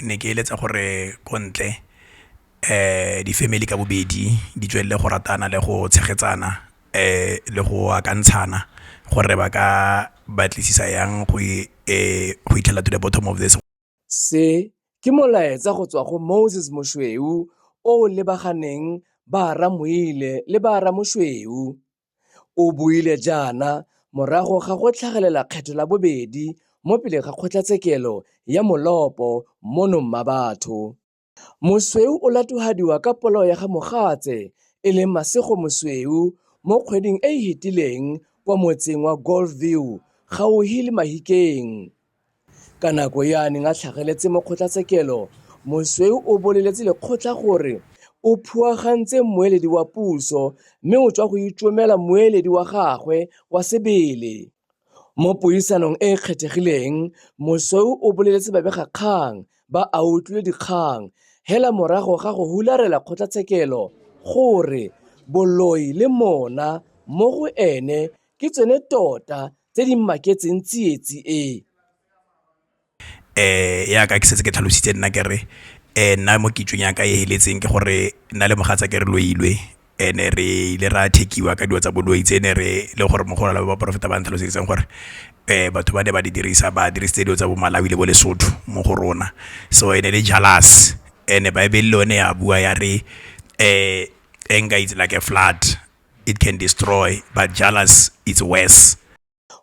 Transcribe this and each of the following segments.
ne ke eletsa gore kontle di-family ka bobedi di tswelele go ratana le go tshegetsana le go akantshana gore ba ka batlisisa yang go itlhela to the bottom of this. Se ke molaetsa go tswa go Moses Mosweu o lebaganeng ba Ramoile le ba Ramoshweu. O buile jaana morago ga go tlhagelela kgetho la bobedi mo pele ga kgotlatshekelo ya Molopo mono Mmabatho. Mosweu o latogadiwa ka polao ya ga mogatse e leng Masego Mosweu mo kgweding e e hetileng kwa motseng wa Golfview gaufi le Mahikeng. Ka nako ya a neng a tlhageletse mo kgotlatshekelo, Mosweu o boleletse lekgotla gore o phuagantse moeledi wa puso mme o tswa go itlhomela moeledi wa gagwe wa sebele. Mo puisanong e e kgethegileng, Mosweu o boleletse babegakgang ba a utlwile dikgang hela morago ga go hularela kgotlatshekelo gore boloi le mona mo go ene ke tsone tota tse di maketseng tsietsi e. Ya ka ke setse ke tlhalositse nna ke re nna mo kitsong ya ka e heletseng ke gore nna le mogatsa ke re loilwe ene re ile ra thekiwa ka dilo tsa boloi tse ne re le gore mogolala ba profeta ba ntlhalosetseng gore batho ba ne ba di dirisa ba dirisitse dilo tsa bo Malawi le bo Lesotho mo go rona, so ene le jealous ene Bible lone ya bua ya re anger is like a flood, it can destroy, but jealous is worse.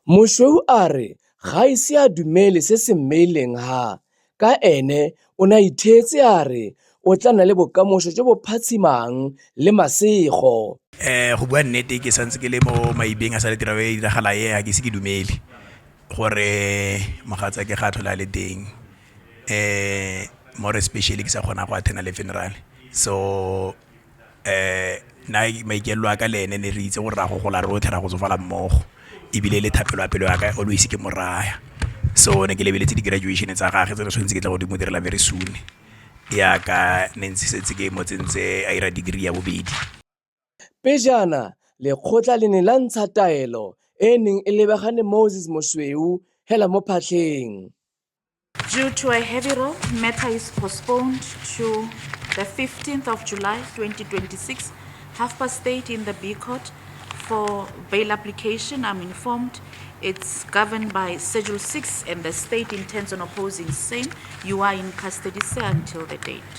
Mosweu a re ga ise a dumele se se mmeileng ha ka ene o ne a ithetse a re o tla nna le bokamoso jo bo phatsimang le masego. Go bua nnete ke santse ke le mo maibeng a sa le tirabe e diragala ga ke se ke dumele gore mogatsa ke ga tlhola le teng more especially ke sa kgona go attend le funeral, so na maikelelo a ka le ene ne re itse gore ra go gola rotlhe ra go tsofala mmogo ebile le thapelo ya pelo ya ka always ke moraya, so ne ke lebeletse di-graduation tsa gage tse re tshwanetse ke tla go di mo direla very soon ya ka ne ntse setse ke mo tsentse a ira degree ya bobedi. Pejana lekgotla le ne la ntsha taelo e neng e lebagane Moses Mosweu hela mo phatlheng. Due to a heavy road, matter is postponed to the 15th of July 2026, 8:30 in the B Court. For bail application, I'm informed it's governed by Schedule 6 and the state intends on opposing same. You are in custody, sir, until the date.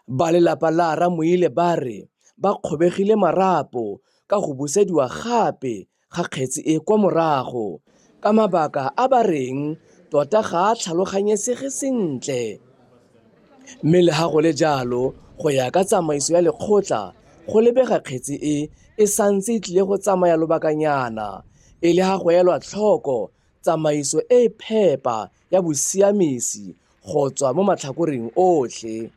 Ba lelapa la Ramoile ba re ba kgobegile marapo ka go busediwa gape ga kgetsi e kwa morago ka mabaka a ba reng tota ga a tlhaloganyesege sentle. Mme le ha go le jalo go ya ka tsamaiso ya lekgotla go lebega kgetsi e santse e tlile go tsamaya lobakanyana e le ha go elwa tlhoko tsamaiso e phepa ya bosiamisi go tswa mo matlhakoreng otlhe.